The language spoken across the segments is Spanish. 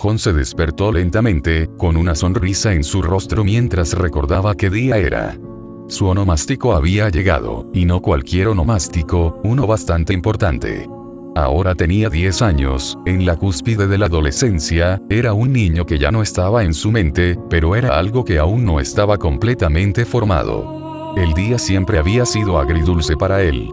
Jon se despertó lentamente, con una sonrisa en su rostro mientras recordaba qué día era. Su onomástico había llegado, y no cualquier onomástico, uno bastante importante. Ahora tenía 10 años, en la cúspide de la adolescencia, era un niño que ya no estaba en su mente, pero era algo que aún no estaba completamente formado. El día siempre había sido agridulce para él.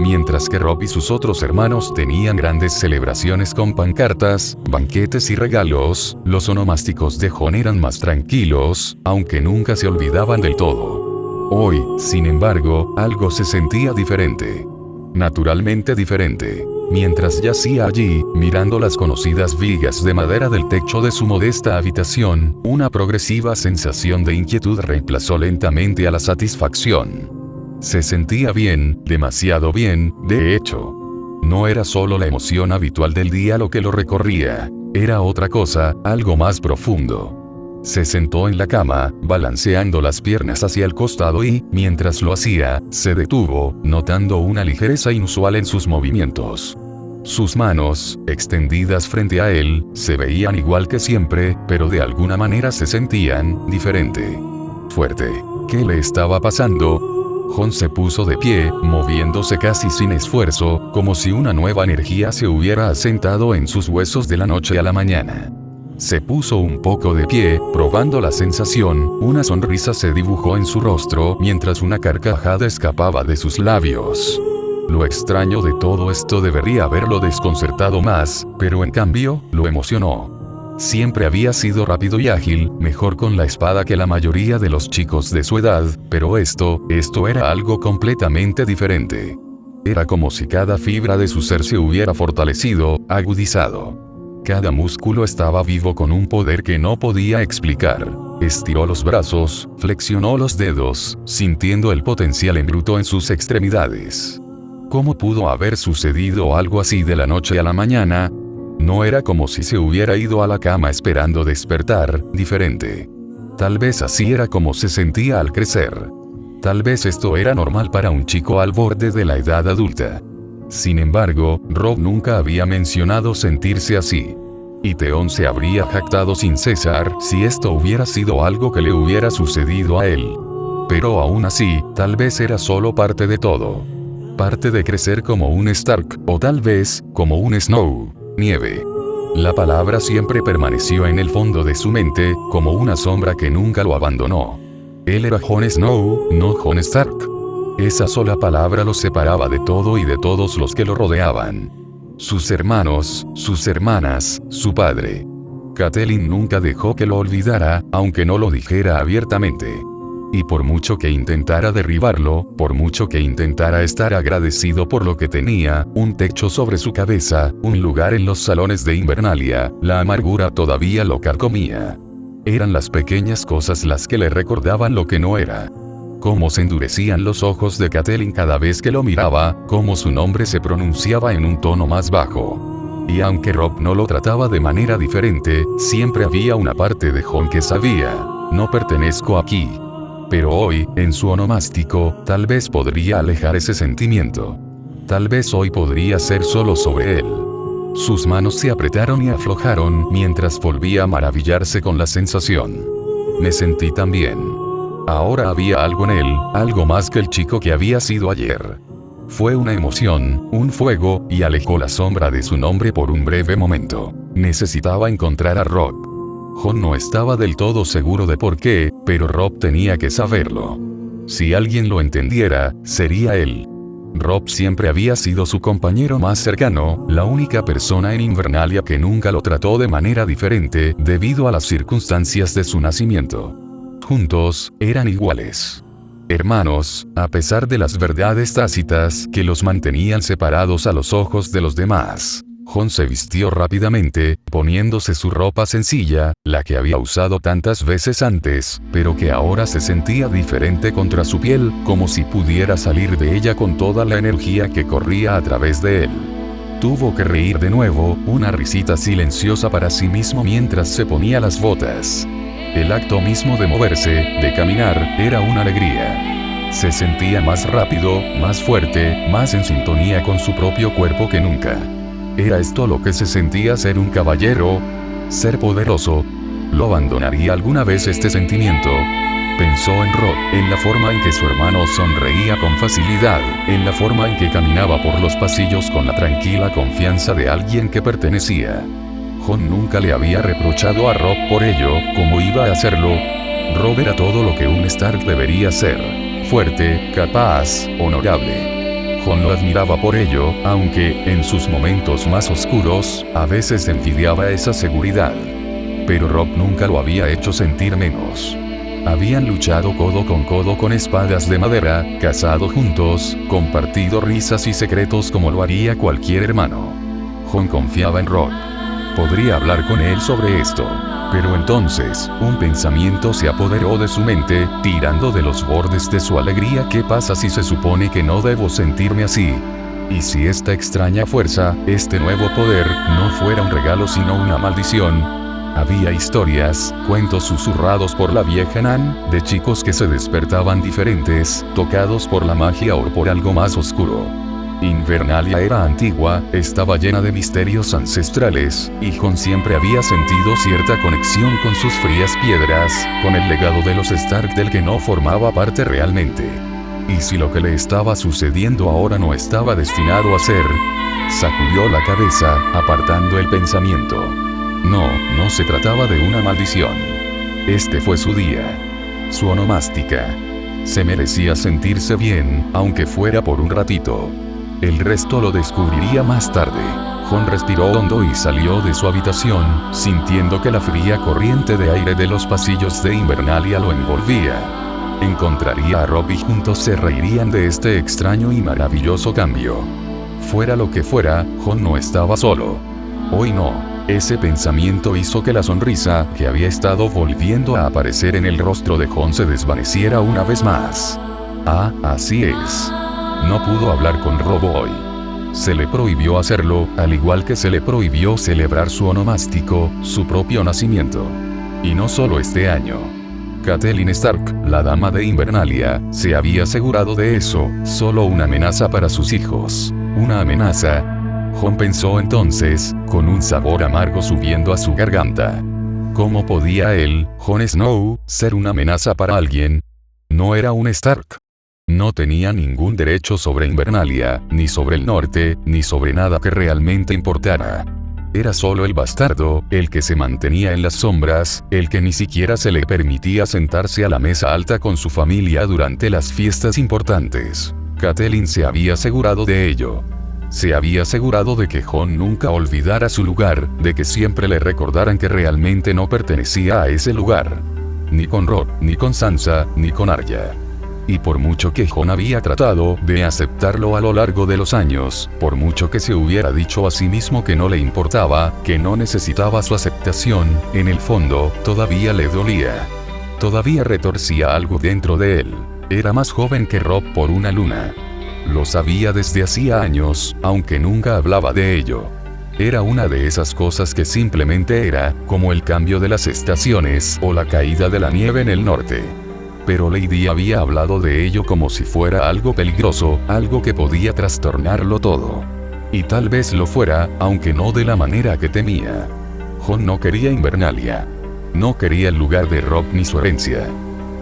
Mientras que Robb y sus otros hermanos tenían grandes celebraciones con pancartas, banquetes y regalos, los onomásticos de Jon eran más tranquilos, aunque nunca se olvidaban del todo. Hoy, sin embargo, algo se sentía diferente. Naturalmente diferente. Mientras yacía allí, mirando las conocidas vigas de madera del techo de su modesta habitación, una progresiva sensación de inquietud reemplazó lentamente a la satisfacción. Se sentía bien, demasiado bien, de hecho. No era solo la emoción habitual del día lo que lo recorría, era otra cosa, algo más profundo. Se sentó en la cama, balanceando las piernas hacia el costado y, mientras lo hacía, se detuvo, notando una ligereza inusual en sus movimientos. Sus manos, extendidas frente a él, se veían igual que siempre, pero de alguna manera se sentían diferente. Fuerte. ¿Qué le estaba pasando? Jon se puso de pie, moviéndose casi sin esfuerzo, como si una nueva energía se hubiera asentado en sus huesos de la noche a la mañana. Se puso un poco de pie, probando la sensación, una sonrisa se dibujó en su rostro mientras una carcajada escapaba de sus labios. Lo extraño de todo esto debería haberlo desconcertado más, pero en cambio, lo emocionó. Siempre había sido rápido y ágil, mejor con la espada que la mayoría de los chicos de su edad, pero esto era algo completamente diferente. Era como si cada fibra de su ser se hubiera fortalecido, agudizado. Cada músculo estaba vivo con un poder que no podía explicar. Estiró los brazos, flexionó los dedos, sintiendo el potencial en bruto en sus extremidades. ¿Cómo pudo haber sucedido algo así de la noche a la mañana? No era como si se hubiera ido a la cama esperando despertar, diferente. Tal vez así era como se sentía al crecer. Tal vez esto era normal para un chico al borde de la edad adulta. Sin embargo, Robb nunca había mencionado sentirse así. Y Theon se habría jactado sin cesar si esto hubiera sido algo que le hubiera sucedido a él. Pero aún así, tal vez era solo parte de todo. Parte de crecer como un Stark, o tal vez, como un Snow, nieve. La palabra siempre permaneció en el fondo de su mente, como una sombra que nunca lo abandonó. Él era Jon Snow, no Jon Stark. Esa sola palabra lo separaba de todo y de todos los que lo rodeaban. Sus hermanos, sus hermanas, su padre. Catelyn nunca dejó que lo olvidara, aunque no lo dijera abiertamente. Y por mucho que intentara derribarlo, por mucho que intentara estar agradecido por lo que tenía, un techo sobre su cabeza, un lugar en los salones de Invernalia, la amargura todavía lo carcomía. Eran las pequeñas cosas las que le recordaban lo que no era. Cómo se endurecían los ojos de Catelyn cada vez que lo miraba, cómo su nombre se pronunciaba en un tono más bajo. Y aunque Robb no lo trataba de manera diferente, siempre había una parte de Jon que sabía, no pertenezco aquí. Pero hoy, en su onomástico, tal vez podría alejar ese sentimiento. Tal vez hoy podría ser solo sobre él. Sus manos se apretaron y aflojaron mientras volvía a maravillarse con la sensación. Me sentí tan bien. Ahora había algo en él, algo más que el chico que había sido ayer. Fue una emoción, un fuego, y alejó la sombra de su nombre por un breve momento. Necesitaba encontrar a Robb. Jon no estaba del todo seguro de por qué, pero Robb tenía que saberlo. Si alguien lo entendiera, sería él. Robb siempre había sido su compañero más cercano, la única persona en Invernalia que nunca lo trató de manera diferente, debido a las circunstancias de su nacimiento. Juntos, eran iguales. Hermanos, a pesar de las verdades tácitas que los mantenían separados a los ojos de los demás. Jon se vistió rápidamente, poniéndose su ropa sencilla, la que había usado tantas veces antes, pero que ahora se sentía diferente contra su piel, como si pudiera salir de ella con toda la energía que corría a través de él. Tuvo que reír de nuevo, una risita silenciosa para sí mismo mientras se ponía las botas. El acto mismo de moverse, de caminar, era una alegría. Se sentía más rápido, más fuerte, más en sintonía con su propio cuerpo que nunca. ¿Era esto lo que se sentía ser un caballero? ser poderoso. ¿Lo abandonaría alguna vez este sentimiento? Pensó en Rob, en la forma en que su hermano sonreía con facilidad, en la forma en que caminaba por los pasillos con la tranquila confianza de alguien que pertenecía. Jon nunca le había reprochado a Rob por ello, ¿cómo iba a hacerlo? Rob era todo lo que un Stark debería ser: fuerte, capaz, honorable. Jon lo admiraba por ello, aunque, en sus momentos más oscuros, a veces envidiaba esa seguridad. Pero Rob nunca lo había hecho sentir menos. Habían luchado codo con espadas de madera, cazado juntos, compartido risas y secretos como lo haría cualquier hermano. Jon confiaba en Rob. Podría hablar con él sobre esto. Pero entonces, un pensamiento se apoderó de su mente, tirando de los bordes de su alegría. ¿Qué pasa si se supone que no debo sentirme así? ¿Y si esta extraña fuerza, este nuevo poder, no fuera un regalo sino una maldición? Había historias, cuentos susurrados por la vieja Nan, de chicos que se despertaban diferentes, tocados por la magia o por algo más oscuro. Invernalia era antigua, estaba llena de misterios ancestrales, y Jon siempre había sentido cierta conexión con sus frías piedras, con el legado de los Stark del que no formaba parte realmente. ¿Y si lo que le estaba sucediendo ahora no estaba destinado a ser? Sacudió la cabeza, apartando el pensamiento. No se trataba de una maldición. Este fue su día. Su onomástica. Se merecía sentirse bien, aunque fuera por un ratito. El resto lo descubriría más tarde. Jon respiró hondo y salió de su habitación, sintiendo que la fría corriente de aire de los pasillos de Invernalia lo envolvía. Encontraría a Rob y juntos se reirían de este extraño y maravilloso cambio. Fuera lo que fuera, Jon no estaba solo. Hoy no. Ese pensamiento hizo que la sonrisa que había estado volviendo a aparecer en el rostro de Jon se desvaneciera una vez más. Ah, así es. No pudo hablar con Rob hoy. Se le prohibió hacerlo, al igual que se le prohibió celebrar su onomástico, su propio nacimiento. Y no solo este año. Catelyn Stark, la dama de Invernalia, se había asegurado de eso, solo una amenaza para sus hijos. Una amenaza. Jon pensó entonces, con un sabor amargo subiendo a su garganta. ¿Cómo podía él, Jon Snow, ser una amenaza para alguien? No era un Stark. No tenía ningún derecho sobre Invernalia, ni sobre el norte, ni sobre nada que realmente importara. Era solo el bastardo, el que se mantenía en las sombras, el que ni siquiera se le permitía sentarse a la mesa alta con su familia durante las fiestas importantes. Catelyn se había asegurado de ello. Se había asegurado de que Jon nunca olvidara su lugar, de que siempre le recordaran que realmente no pertenecía a ese lugar. Ni con Rob, ni con Sansa, ni con Arya. Y por mucho que Jon había tratado de aceptarlo a lo largo de los años, por mucho que se hubiera dicho a sí mismo que no le importaba, que no necesitaba su aceptación, en el fondo, todavía le dolía. Todavía retorcía algo dentro de él. Era más joven que Rob por una luna. Lo sabía desde hacía años, aunque nunca hablaba de ello. Era una de esas cosas que simplemente era, como el cambio de las estaciones o la caída de la nieve en el norte. Pero Lady había hablado de ello como si fuera algo peligroso, algo que podía trastornarlo todo. Y tal vez lo fuera, aunque no de la manera que temía. Jon no quería Invernalia. No quería el lugar de Rob ni su herencia.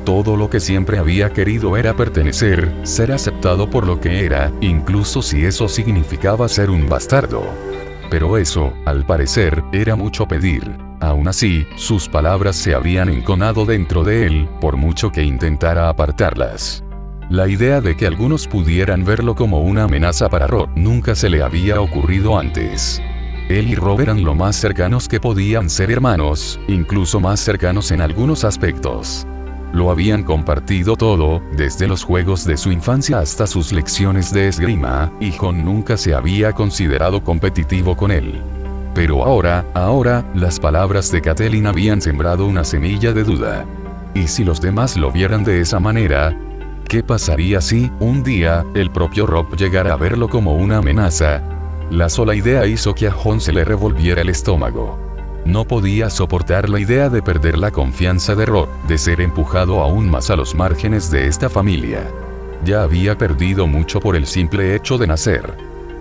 Todo lo que siempre había querido era pertenecer, ser aceptado por lo que era, incluso si eso significaba ser un bastardo. Pero eso, al parecer, era mucho pedir. Aún así, sus palabras se habían enconado dentro de él, por mucho que intentara apartarlas. La idea de que algunos pudieran verlo como una amenaza para Rob nunca se le había ocurrido antes. Él y Rob eran lo más cercanos que podían ser hermanos, incluso más cercanos en algunos aspectos. Lo habían compartido todo, desde los juegos de su infancia hasta sus lecciones de esgrima, y Jon nunca se había considerado competitivo con él. Pero ahora, las palabras de Catelyn habían sembrado una semilla de duda. ¿Y si los demás lo vieran de esa manera? ¿Qué pasaría si, un día, el propio Rob llegara a verlo como una amenaza? La sola idea hizo que a Jon se le revolviera el estómago. No podía soportar la idea de perder la confianza de Rob, de ser empujado aún más a los márgenes de esta familia. Ya había perdido mucho por el simple hecho de nacer.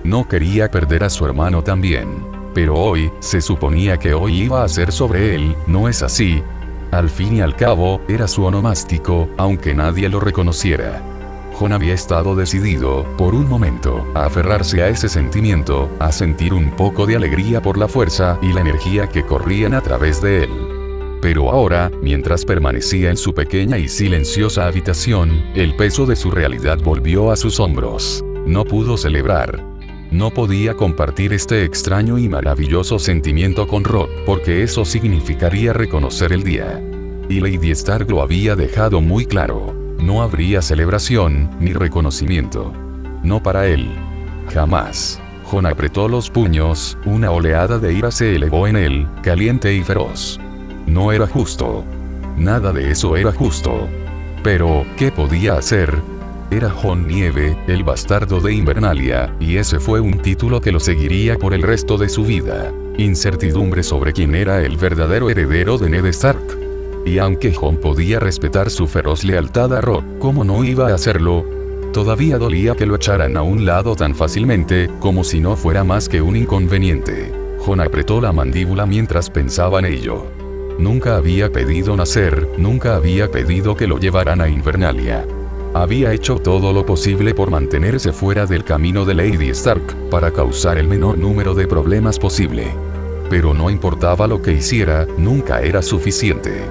No quería perder a su hermano también. Pero hoy, se suponía que hoy iba a ser sobre él, ¿no es así? Al fin y al cabo, era su onomástico, aunque nadie lo reconociera. Jon había estado decidido, por un momento, a aferrarse a ese sentimiento, a sentir un poco de alegría por la fuerza y la energía que corrían a través de él. Pero ahora, mientras permanecía en su pequeña y silenciosa habitación, el peso de su realidad volvió a sus hombros. No pudo celebrar. No podía compartir este extraño y maravilloso sentimiento con Rod, porque eso significaría reconocer el día. Y Lady Stark lo había dejado muy claro. No habría celebración, ni reconocimiento. No para él. Jamás. Jon apretó los puños, una oleada de ira se elevó en él, caliente y feroz. No era justo. Nada de eso era justo. Pero, ¿qué podía hacer? Era Jon Nieve, el bastardo de Invernalia, y ese fue un título que lo seguiría por el resto de su vida. Incertidumbre sobre quién era el verdadero heredero de Ned Stark. Y aunque Jon podía respetar su feroz lealtad a Rod, ¿cómo no iba a hacerlo? Todavía dolía que lo echaran a un lado tan fácilmente, como si no fuera más que un inconveniente. Jon apretó la mandíbula mientras pensaba en ello. Nunca había pedido nacer, nunca había pedido que lo llevaran a Invernalia. Había hecho todo lo posible por mantenerse fuera del camino de Lady Stark, para causar el menor número de problemas posible. Pero no importaba lo que hiciera, nunca era suficiente.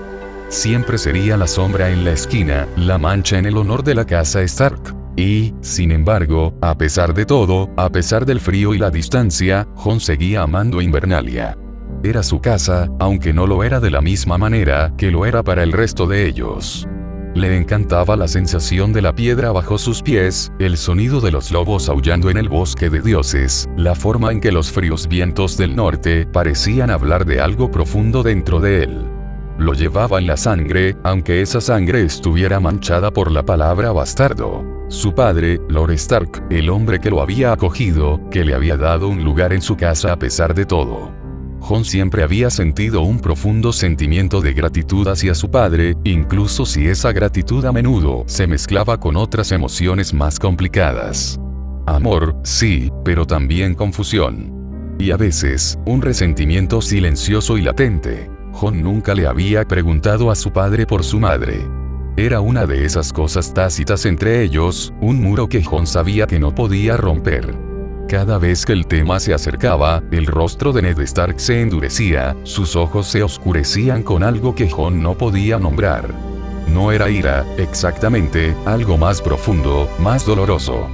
Siempre sería la sombra en la esquina, la mancha en el honor de la casa Stark. Y, sin embargo, a pesar de todo, a pesar del frío y la distancia, Jon seguía amando Invernalia. Era su casa, aunque no lo era de la misma manera que lo era para el resto de ellos. Le encantaba la sensación de la piedra bajo sus pies, el sonido de los lobos aullando en el bosque de dioses, la forma en que los fríos vientos del norte parecían hablar de algo profundo dentro de él. Lo llevaba en la sangre, aunque esa sangre estuviera manchada por la palabra bastardo. Su padre, Lord Stark, el hombre que lo había acogido, que le había dado un lugar en su casa a pesar de todo. Jon siempre había sentido un profundo sentimiento de gratitud hacia su padre, incluso si esa gratitud a menudo se mezclaba con otras emociones más complicadas. Amor, sí, pero también confusión. Y a veces, un resentimiento silencioso y latente. Jon nunca le había preguntado a su padre por su madre. Era una de esas cosas tácitas entre ellos, un muro que Jon sabía que no podía romper. Cada vez que el tema se acercaba, el rostro de Ned Stark se endurecía, sus ojos se oscurecían con algo que Jon no podía nombrar. No era ira, exactamente, algo más profundo, más doloroso.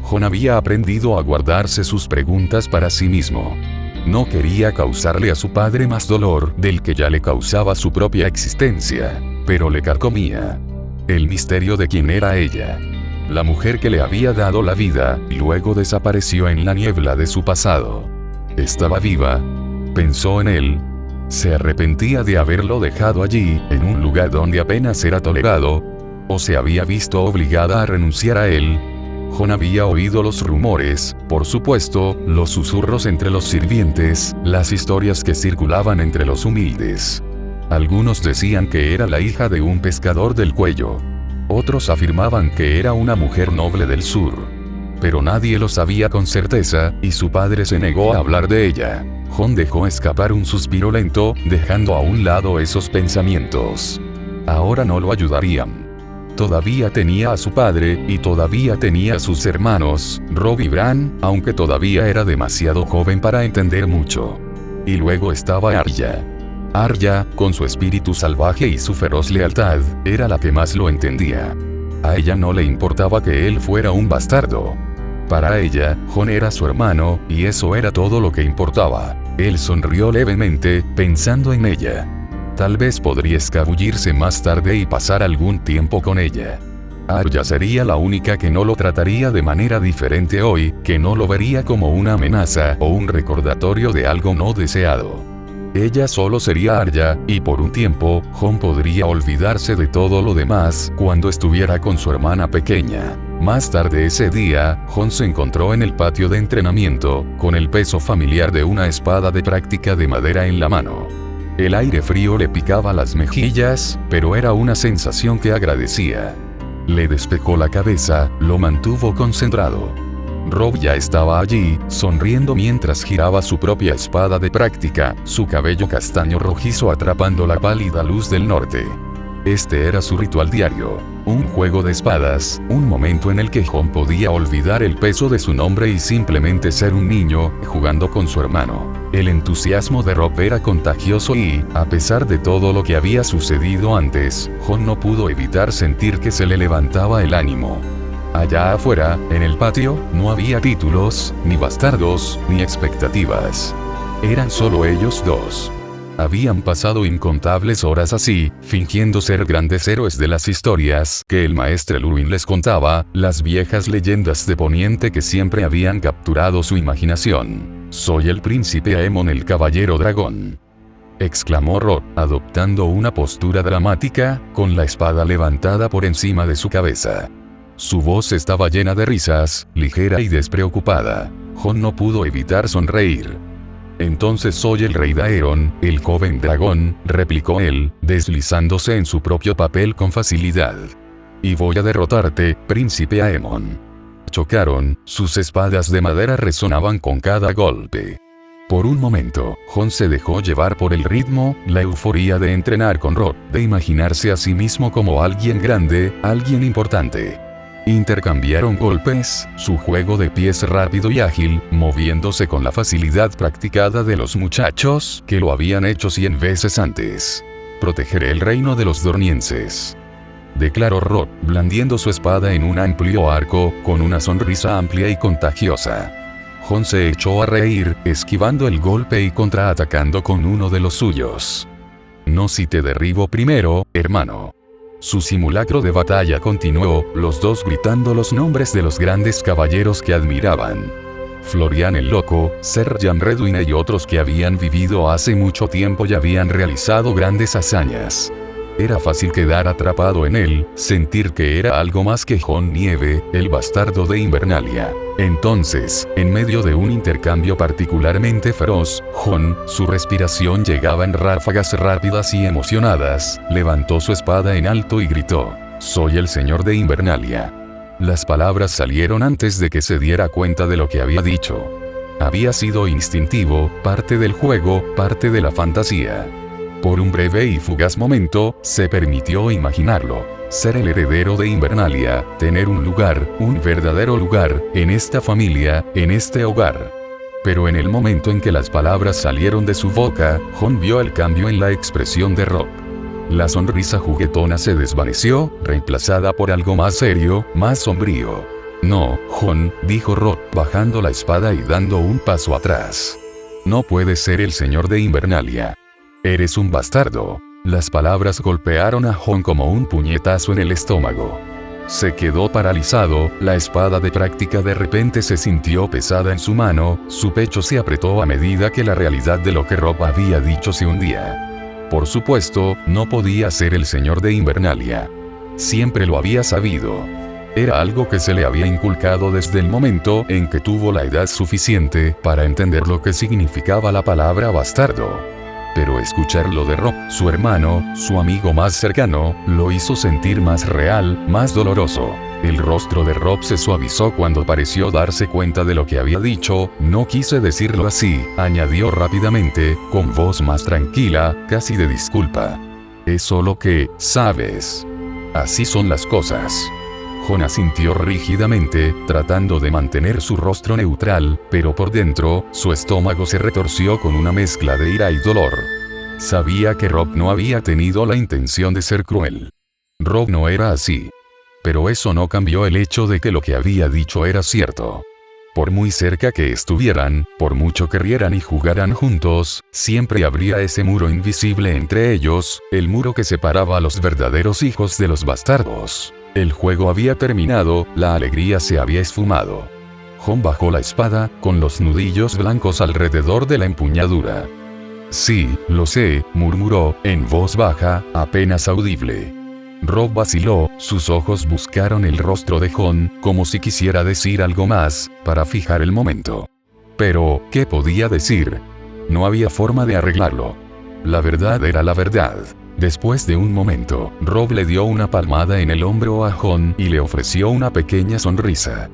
Jon había aprendido a guardarse sus preguntas para sí mismo. No quería causarle a su padre más dolor del que ya le causaba su propia existencia, pero le carcomía. El misterio de quién era ella. La mujer que le había dado la vida, luego desapareció en la niebla de su pasado. Estaba viva. Pensó en él. Se arrepentía de haberlo dejado allí, en un lugar donde apenas era tolerado. O se había visto obligada a renunciar a él. Jon había oído los rumores, por supuesto, los susurros entre los sirvientes, las historias que circulaban entre los humildes. Algunos decían que era la hija de un pescador del cuello. Otros afirmaban que era una mujer noble del sur. Pero nadie lo sabía con certeza, y su padre se negó a hablar de ella. Jon dejó escapar un suspiro lento, dejando a un lado esos pensamientos. Ahora no lo ayudarían. Todavía tenía a su padre, y todavía tenía a sus hermanos, Robb y Bran, aunque todavía era demasiado joven para entender mucho. Y luego estaba Arya. Arya, con su espíritu salvaje y su feroz lealtad, era la que más lo entendía. A ella no le importaba que él fuera un bastardo. Para ella, Jon era su hermano, y eso era todo lo que importaba. Él sonrió levemente, pensando en ella. Tal vez podría escabullirse más tarde y pasar algún tiempo con ella. Arya sería la única que no lo trataría de manera diferente hoy, que no lo vería como una amenaza o un recordatorio de algo no deseado. Ella solo sería Arya, y por un tiempo, Jon podría olvidarse de todo lo demás cuando estuviera con su hermana pequeña. Más tarde ese día, Jon se encontró en el patio de entrenamiento, con el peso familiar de una espada de práctica de madera en la mano. El aire frío le picaba las mejillas, pero era una sensación que agradecía. Le despejó la cabeza, lo mantuvo concentrado. Rob ya estaba allí, sonriendo mientras giraba su propia espada de práctica, su cabello castaño rojizo atrapando la pálida luz del norte. Este era su ritual diario. Un juego de espadas, un momento en el que Jon podía olvidar el peso de su nombre y simplemente ser un niño, jugando con su hermano. El entusiasmo de Rob era contagioso y, a pesar de todo lo que había sucedido antes, Jon no pudo evitar sentir que se le levantaba el ánimo. Allá afuera, en el patio, no había títulos, ni bastardos, ni expectativas. Eran solo ellos dos. Habían pasado incontables horas así, fingiendo ser grandes héroes de las historias que el maestre Luwin les contaba, las viejas leyendas de Poniente que siempre habían capturado su imaginación. «Soy el príncipe Aemon el caballero dragón», exclamó Rod, adoptando una postura dramática, con la espada levantada por encima de su cabeza. Su voz estaba llena de risas, ligera y despreocupada. Jon no pudo evitar sonreír. «Entonces soy el rey Daeron, el joven dragón», replicó él, deslizándose en su propio papel con facilidad. «Y voy a derrotarte, príncipe Aemon». Chocaron, sus espadas de madera resonaban con cada golpe. Por un momento, Jon se dejó llevar por el ritmo, la euforía de entrenar con Rod, de imaginarse a sí mismo como alguien grande, alguien importante. Intercambiaron golpes, su juego de pies rápido y ágil, moviéndose con la facilidad practicada de los muchachos que lo habían hecho 100 veces antes. «Protegeré el reino de los dornienses», declaró Rod, blandiendo su espada en un amplio arco, con una sonrisa amplia y contagiosa. Jon se echó a reír, esquivando el golpe y contraatacando con uno de los suyos. «No si te derribo primero, hermano». Su simulacro de batalla continuó, los dos gritando los nombres de los grandes caballeros que admiraban. Florian el Loco, Ser Jan Redwine y otros que habían vivido hace mucho tiempo y habían realizado grandes hazañas. Era fácil quedar atrapado en él, sentir que era algo más que Jon Nieve, el bastardo de Invernalia. Entonces, en medio de un intercambio particularmente feroz, Jon, su respiración llegaba en ráfagas rápidas y emocionadas, levantó su espada en alto y gritó: «Soy el señor de Invernalia». Las palabras salieron antes de que se diera cuenta de lo que había dicho. Había sido instintivo, parte del juego, parte de la fantasía. Por un breve y fugaz momento, se permitió imaginarlo. Ser el heredero de Invernalia, tener un lugar, un verdadero lugar, en esta familia, en este hogar. Pero en el momento en que las palabras salieron de su boca, Jon vio el cambio en la expresión de Rob. La sonrisa juguetona se desvaneció, reemplazada por algo más serio, más sombrío. «No, Jon», dijo Rob, bajando la espada y dando un paso atrás. «No puedes ser el señor de Invernalia. Eres un bastardo». Las palabras golpearon a Jon como un puñetazo en el estómago. Se quedó paralizado, la espada de práctica de repente se sintió pesada en su mano, su pecho se apretó a medida que la realidad de lo que Rob había dicho se hundía. Por supuesto, no podía ser el señor de Invernalia. Siempre lo había sabido. Era algo que se le había inculcado desde el momento en que tuvo la edad suficiente para entender lo que significaba la palabra bastardo. Pero escucharlo de Rob, su hermano, su amigo más cercano, lo hizo sentir más real, más doloroso. El rostro de Rob se suavizó cuando pareció darse cuenta de lo que había dicho. «No quise decirlo así», añadió rápidamente, con voz más tranquila, casi de disculpa. «Es solo que, sabes. Así son las cosas». Jon asintió rígidamente, tratando de mantener su rostro neutral, pero por dentro, su estómago se retorció con una mezcla de ira y dolor. Sabía que Rob no había tenido la intención de ser cruel. Rob no era así. Pero eso no cambió el hecho de que lo que había dicho era cierto. Por muy cerca que estuvieran, por mucho que rieran y jugaran juntos, siempre habría ese muro invisible entre ellos, el muro que separaba a los verdaderos hijos de los bastardos. El juego había terminado, la alegría se había esfumado. Jon bajó la espada, con los nudillos blancos alrededor de la empuñadura. «Sí, lo sé», murmuró, en voz baja, apenas audible. Rob vaciló, sus ojos buscaron el rostro de Jon, como si quisiera decir algo más, para fijar el momento. Pero, ¿qué podía decir? No había forma de arreglarlo. La verdad era la verdad. Después de un momento, Rob le dio una palmada en el hombro a Jon y le ofreció una pequeña sonrisa.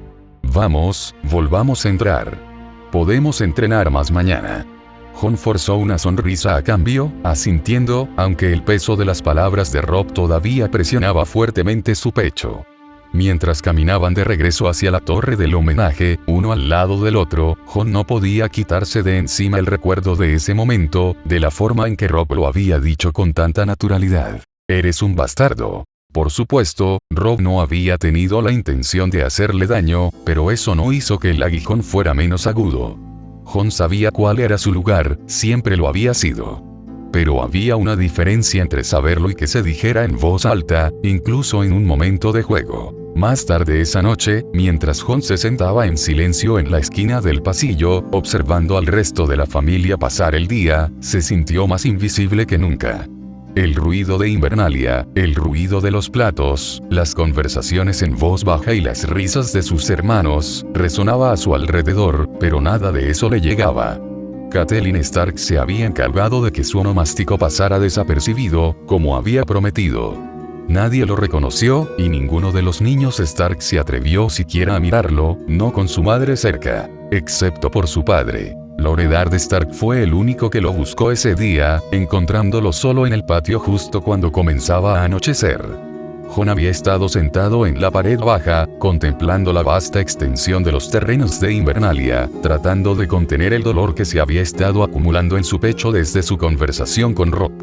Vamos, volvamos a entrar. Podemos entrenar más mañana. Jon forzó una sonrisa a cambio, asintiendo, aunque el peso de las palabras de Rob todavía presionaba fuertemente su pecho. Mientras caminaban de regreso hacia la torre del homenaje, uno al lado del otro, Jon no podía quitarse de encima el recuerdo de ese momento, de la forma en que Rob lo había dicho con tanta naturalidad. «Eres un bastardo». Por supuesto, Rob no había tenido la intención de hacerle daño, pero eso no hizo que el aguijón fuera menos agudo. Jon sabía cuál era su lugar, siempre lo había sido. Pero había una diferencia entre saberlo y que se dijera en voz alta, incluso en un momento de juego. Más tarde esa noche, mientras Jon se sentaba en silencio en la esquina del pasillo, observando al resto de la familia pasar el día, se sintió más invisible que nunca. El ruido de Invernalia, el ruido de los platos, las conversaciones en voz baja y las risas de sus hermanos, resonaba a su alrededor, pero nada de eso le llegaba. Catelyn Stark se había encargado de que su onomástico pasara desapercibido, como había prometido. Nadie lo reconoció, y ninguno de los niños Stark se atrevió siquiera a mirarlo, no con su madre cerca, excepto por su padre. Lord Eddard Stark fue el único que lo buscó ese día, encontrándolo solo en el patio justo cuando comenzaba a anochecer. Jon había estado sentado en la pared baja, contemplando la vasta extensión de los terrenos de Invernalia, tratando de contener el dolor que se había estado acumulando en su pecho desde su conversación con Rob.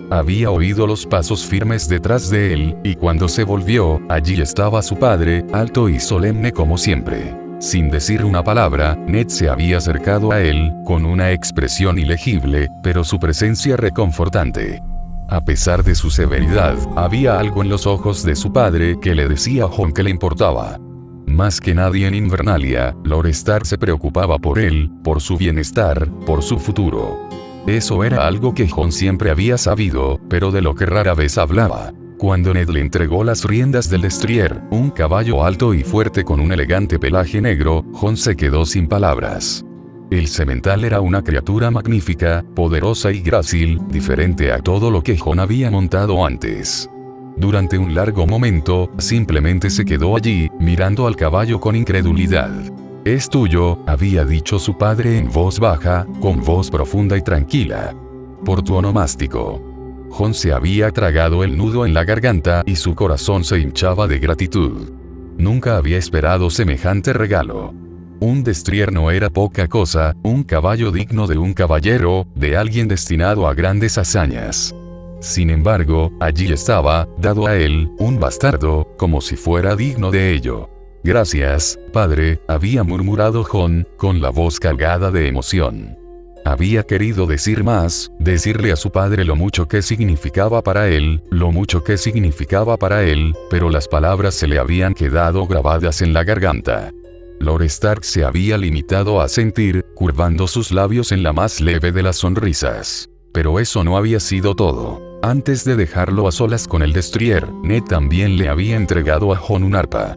Había oído los pasos firmes detrás de él, y cuando se volvió, allí estaba su padre, alto y solemne como siempre. Sin decir una palabra, Ned se había acercado a él, con una expresión ilegible, pero su presencia reconfortante. A pesar de su severidad, había algo en los ojos de su padre que le decía a Jon que le importaba. Más que nadie en Invernalia, Lord Stark se preocupaba por él, por su bienestar, por su futuro. Eso era algo que Jon siempre había sabido, pero de lo que rara vez hablaba. Cuando Ned le entregó las riendas del destrier, un caballo alto y fuerte con un elegante pelaje negro, Jon se quedó sin palabras. El semental era una criatura magnífica, poderosa y grácil, diferente a todo lo que Jon había montado antes. Durante un largo momento, simplemente se quedó allí, mirando al caballo con incredulidad. «Es tuyo», había dicho su padre en voz baja, con voz profunda y tranquila. «Por tu onomástico». Jon se había tragado el nudo en la garganta y su corazón se hinchaba de gratitud. Nunca había esperado semejante regalo. Un destrier no era poca cosa, un caballo digno de un caballero, de alguien destinado a grandes hazañas. Sin embargo, allí estaba, dado a él, un bastardo, como si fuera digno de ello. «Gracias, padre», había murmurado Jon, con la voz cargada de emoción. Había querido decir más, decirle a su padre lo mucho que significaba para él, pero las palabras se le habían quedado grabadas en la garganta. Lord Stark se había limitado a sentir, curvando sus labios en la más leve de las sonrisas. Pero eso no había sido todo. Antes de dejarlo a solas con el destrier, Ned también le había entregado a Jon un arpa.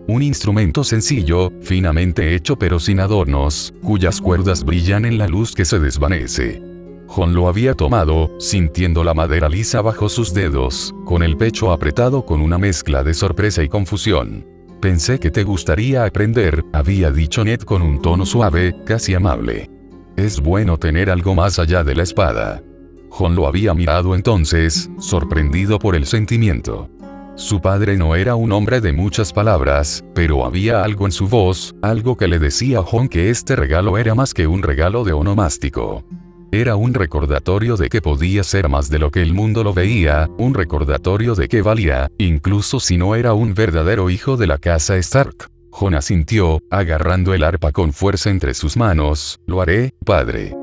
Un instrumento sencillo, finamente hecho pero sin adornos, cuyas cuerdas brillan en la luz que se desvanece. Jon lo había tomado, sintiendo la madera lisa bajo sus dedos, con el pecho apretado con una mezcla de sorpresa y confusión. «Pensé que te gustaría aprender», había dicho Ned con un tono suave, casi amable. «Es bueno tener algo más allá de la espada». Jon lo había mirado entonces, sorprendido por el sentimiento. Su padre no era un hombre de muchas palabras, pero había algo en su voz, algo que le decía a Jon que este regalo era más que un regalo de onomástico. Era un recordatorio de que podía ser más de lo que el mundo lo veía, un recordatorio de que valía, incluso si no era un verdadero hijo de la casa Stark. Jon asintió, agarrando el arpa con fuerza entre sus manos. «Lo haré, padre.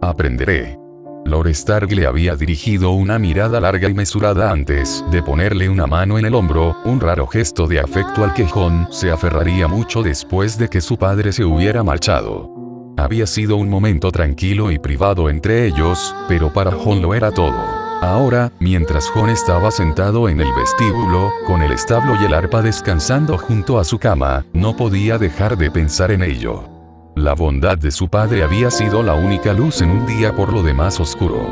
Aprenderé». Lord Stark le había dirigido una mirada larga y mesurada antes de ponerle una mano en el hombro, un raro gesto de afecto al que Jon se aferraría mucho después de que su padre se hubiera marchado. Había sido un momento tranquilo y privado entre ellos, pero para Jon lo era todo. Ahora, mientras Jon estaba sentado en el vestíbulo, con el establo y el arpa descansando junto a su cama, no podía dejar de pensar en ello. La bondad de su padre había sido la única luz en un día por lo demás oscuro.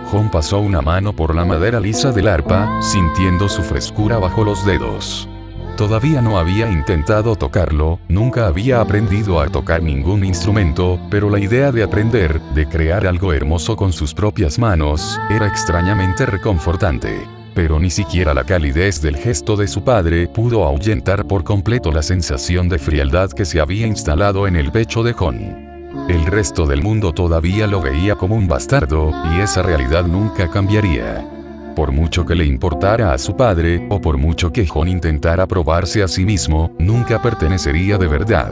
Jon pasó una mano por la madera lisa del arpa, sintiendo su frescura bajo los dedos. Todavía no había intentado tocarlo, nunca había aprendido a tocar ningún instrumento, pero la idea de aprender, de crear algo hermoso con sus propias manos, era extrañamente reconfortante. Pero ni siquiera la calidez del gesto de su padre pudo ahuyentar por completo la sensación de frialdad que se había instalado en el pecho de Jon. El resto del mundo todavía lo veía como un bastardo, y esa realidad nunca cambiaría. Por mucho que le importara a su padre, o por mucho que Jon intentara probarse a sí mismo, nunca pertenecería de verdad.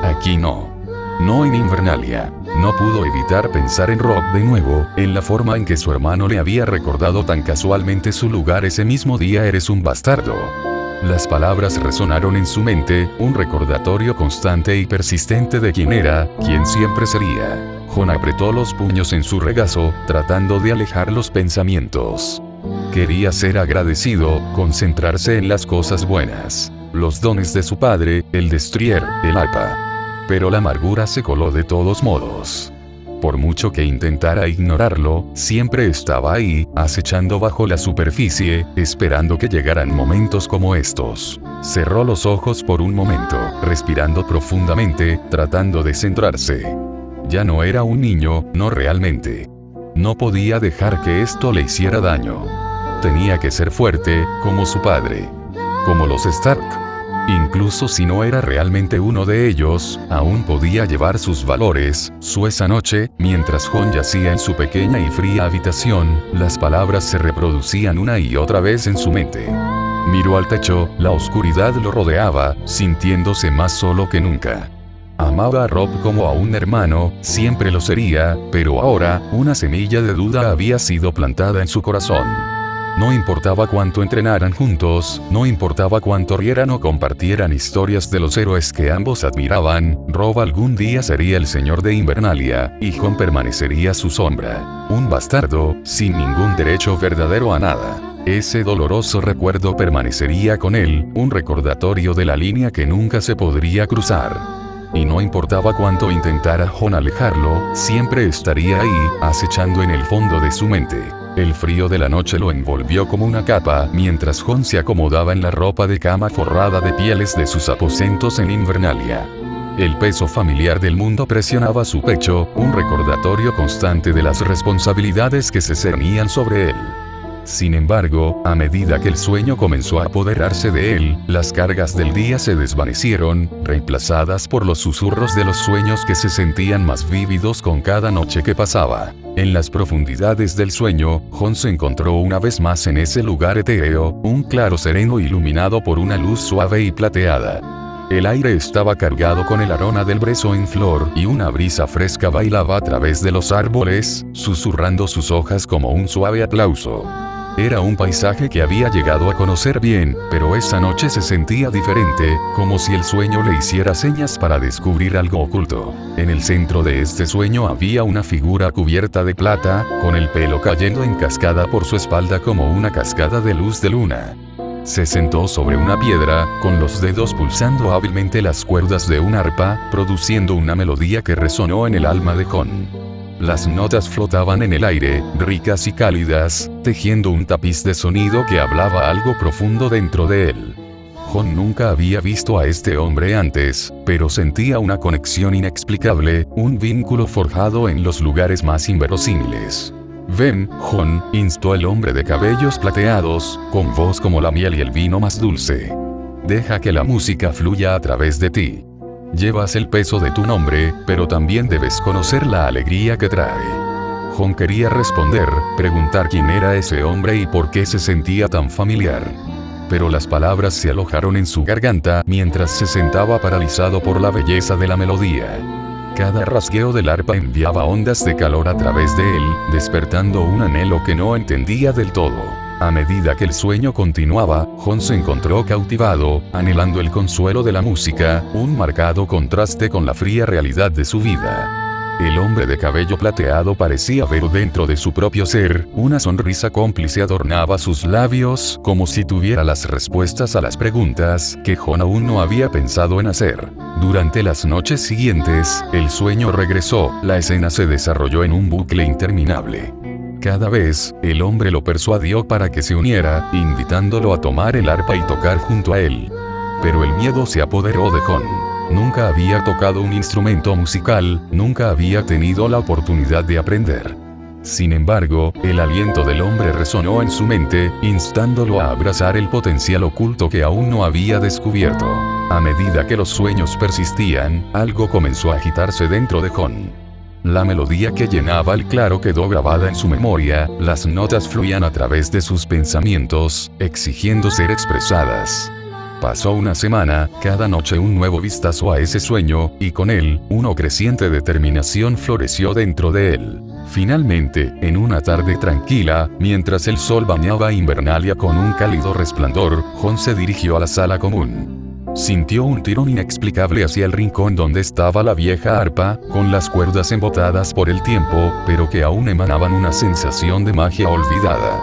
Aquí no. No en Invernalia. No pudo evitar pensar en Robb de nuevo, en la forma en que su hermano le había recordado tan casualmente su lugar ese mismo día: eres un bastardo. Las palabras resonaron en su mente, un recordatorio constante y persistente de quién era, quién siempre sería. Jon apretó los puños en su regazo, tratando de alejar los pensamientos. Quería ser agradecido, concentrarse en las cosas buenas, los dones de su padre, el destrier, el arpa. Pero la amargura se coló de todos modos. Por mucho que intentara ignorarlo, siempre estaba ahí, acechando bajo la superficie, esperando que llegaran momentos como estos. Cerró los ojos por un momento, respirando profundamente, tratando de centrarse. Ya no era un niño, no realmente. No podía dejar que esto le hiciera daño. Tenía que ser fuerte, como su padre. Como los Stark. Incluso si no era realmente uno de ellos, aún podía llevar sus valores. Esa noche, mientras Jon yacía en su pequeña y fría habitación, las palabras se reproducían una y otra vez en su mente. Miró al techo, la oscuridad lo rodeaba, sintiéndose más solo que nunca. Amaba a Robb como a un hermano, siempre lo sería, pero ahora, una semilla de duda había sido plantada en su corazón. No importaba cuánto entrenaran juntos, no importaba cuánto rieran o compartieran historias de los héroes que ambos admiraban, Robb algún día sería el señor de Invernalia, y Jon permanecería su sombra. Un bastardo, sin ningún derecho verdadero a nada. Ese doloroso recuerdo permanecería con él, un recordatorio de la línea que nunca se podría cruzar. Y no importaba cuánto intentara Jon alejarlo, siempre estaría ahí, acechando en el fondo de su mente. El frío de la noche lo envolvió como una capa, mientras Jon se acomodaba en la ropa de cama forrada de pieles de sus aposentos en Invernalia. El peso familiar del mundo presionaba su pecho, un recordatorio constante de las responsabilidades que se cernían sobre él. Sin embargo, a medida que el sueño comenzó a apoderarse de él, las cargas del día se desvanecieron, reemplazadas por los susurros de los sueños que se sentían más vívidos con cada noche que pasaba. En las profundidades del sueño, Jon se encontró una vez más en ese lugar etéreo, un claro sereno iluminado por una luz suave y plateada. El aire estaba cargado con el aroma del brezo en flor y una brisa fresca bailaba a través de los árboles, susurrando sus hojas como un suave aplauso. Era un paisaje que había llegado a conocer bien, pero esa noche se sentía diferente, como si el sueño le hiciera señas para descubrir algo oculto. En el centro de este sueño había una figura cubierta de plata, con el pelo cayendo en cascada por su espalda como una cascada de luz de luna. Se sentó sobre una piedra, con los dedos pulsando hábilmente las cuerdas de un arpa, produciendo una melodía que resonó en el alma de Jon. Las notas flotaban en el aire, ricas y cálidas, tejiendo un tapiz de sonido que hablaba algo profundo dentro de él. Jon nunca había visto a este hombre antes, pero sentía una conexión inexplicable, un vínculo forjado en los lugares más inverosímiles. «Ven, Jon», instó el hombre de cabellos plateados, con voz como la miel y el vino más dulce. «Deja que la música fluya a través de ti. Llevas el peso de tu nombre, pero también debes conocer la alegría que trae». Jon quería responder, preguntar quién era ese hombre y por qué se sentía tan familiar. Pero las palabras se alojaron en su garganta mientras se sentaba paralizado por la belleza de la melodía. Cada rasgueo del arpa enviaba ondas de calor a través de él, despertando un anhelo que no entendía del todo. A medida que el sueño continuaba, Jon se encontró cautivado, anhelando el consuelo de la música, un marcado contraste con la fría realidad de su vida. El hombre de cabello plateado parecía ver dentro de su propio ser, una sonrisa cómplice adornaba sus labios, como si tuviera las respuestas a las preguntas que Jon aún no había pensado en hacer. Durante las noches siguientes, el sueño regresó, la escena se desarrolló en un bucle interminable. Cada vez, el hombre lo persuadió para que se uniera, invitándolo a tomar el arpa y tocar junto a él. pero el miedo se apoderó de Jon. Nunca había tocado un instrumento musical, nunca había tenido la oportunidad de aprender. Sin embargo, el aliento del hombre resonó en su mente, instándolo a abrazar el potencial oculto que aún no había descubierto. A medida que los sueños persistían, algo comenzó a agitarse dentro de Jon. La melodía que llenaba el claro quedó grabada en su memoria, las notas fluían a través de sus pensamientos, exigiendo ser expresadas. Pasó una semana, cada noche un nuevo vistazo a ese sueño, y con él, una creciente determinación floreció dentro de él. Finalmente, en una tarde tranquila, mientras el sol bañaba Invernalia con un cálido resplandor, Jon se dirigió a la sala común. Sintió un tirón inexplicable hacia el rincón donde estaba la vieja arpa, con las cuerdas embotadas por el tiempo, pero que aún emanaban una sensación de magia olvidada.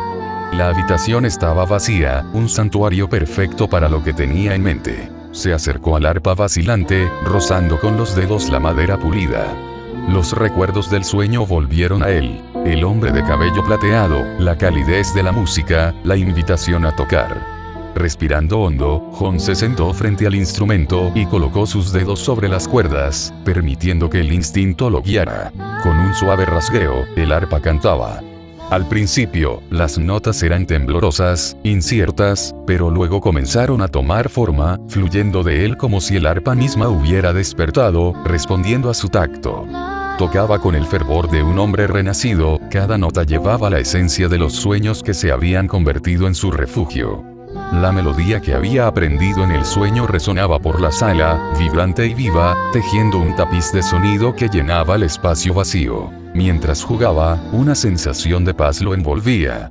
La habitación estaba vacía, un santuario perfecto para lo que tenía en mente. Se acercó al arpa vacilante, rozando con los dedos la madera pulida. Los recuerdos del sueño volvieron a él. El hombre de cabello plateado, la calidez de la música, la invitación a tocar. Respirando hondo, Jon se sentó frente al instrumento y colocó sus dedos sobre las cuerdas, permitiendo que el instinto lo guiara. Con un suave rasgueo, el arpa cantaba. Al principio, las notas eran temblorosas, inciertas, pero luego comenzaron a tomar forma, fluyendo de él como si el arpa misma hubiera despertado, respondiendo a su tacto. Tocaba con el fervor de un hombre renacido, cada nota llevaba la esencia de los sueños que se habían convertido en su refugio. La melodía que había aprendido en el sueño resonaba por la sala, vibrante y viva, tejiendo un tapiz de sonido que llenaba el espacio vacío. Mientras jugaba, una sensación de paz lo envolvía.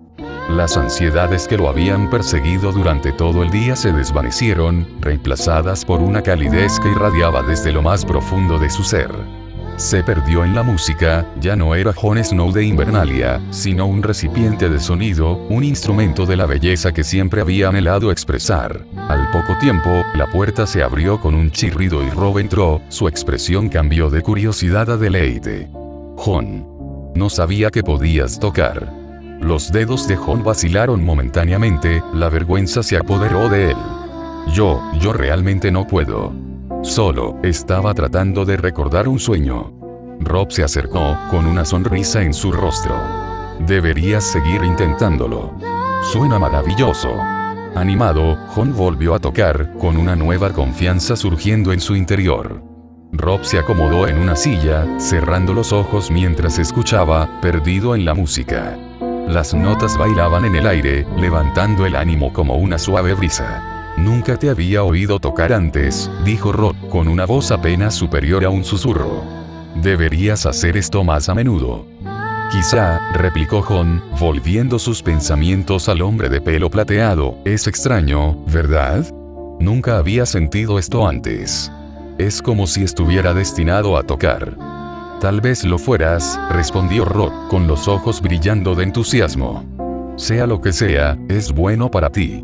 Las ansiedades que lo habían perseguido durante todo el día se desvanecieron, reemplazadas por una calidez que irradiaba desde lo más profundo de su ser. Se perdió en la música, ya no era Jon Snow de Invernalia, sino un recipiente de sonido, un instrumento de la belleza que siempre había anhelado expresar. Al poco tiempo, la puerta se abrió con un chirrido y Rob entró, su expresión cambió de curiosidad a deleite. Jon. No sabía que podías tocar. Los dedos de Jon vacilaron momentáneamente, la vergüenza se apoderó de él. Yo realmente no puedo. Solo, estaba tratando de recordar un sueño. Rob se acercó, con una sonrisa en su rostro. Deberías seguir intentándolo. Suena maravilloso. Animado, Jon volvió a tocar, con una nueva confianza surgiendo en su interior. Rob se acomodó en una silla, cerrando los ojos mientras escuchaba, perdido en la música. Las notas bailaban en el aire, levantando el ánimo como una suave brisa. Nunca te había oído tocar antes, dijo Rob, con una voz apenas superior a un susurro. Deberías hacer esto más a menudo. Quizá, replicó Jon, volviendo sus pensamientos al hombre de pelo plateado, es extraño, ¿verdad? Nunca había sentido esto antes. Es como si estuviera destinado a tocar. Tal vez lo fueras, respondió Rob, con los ojos brillando de entusiasmo. Sea lo que sea, es bueno para ti.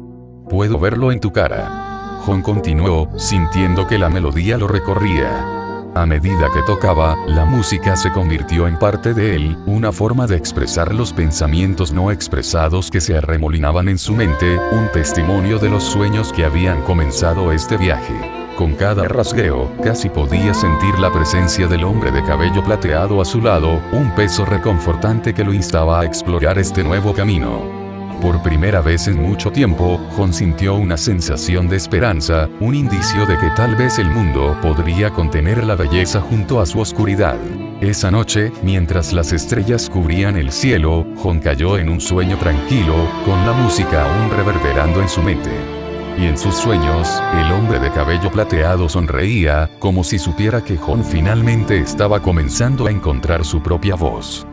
Puedo verlo en tu cara. Jon continuó, sintiendo que la melodía lo recorría. A medida que tocaba, la música se convirtió en parte de él, una forma de expresar los pensamientos no expresados que se arremolinaban en su mente, un testimonio de los sueños que habían comenzado este viaje. Con cada rasgueo, casi podía sentir la presencia del hombre de cabello plateado a su lado, un peso reconfortante que lo instaba a explorar este nuevo camino. Por primera vez en mucho tiempo, Jon sintió una sensación de esperanza, un indicio de que tal vez el mundo podría contener la belleza junto a su oscuridad. Esa noche, mientras las estrellas cubrían el cielo, Jon cayó en un sueño tranquilo, con la música aún reverberando en su mente. Y en sus sueños, el hombre de cabello plateado sonreía, como si supiera que Jon finalmente estaba comenzando a encontrar su propia voz.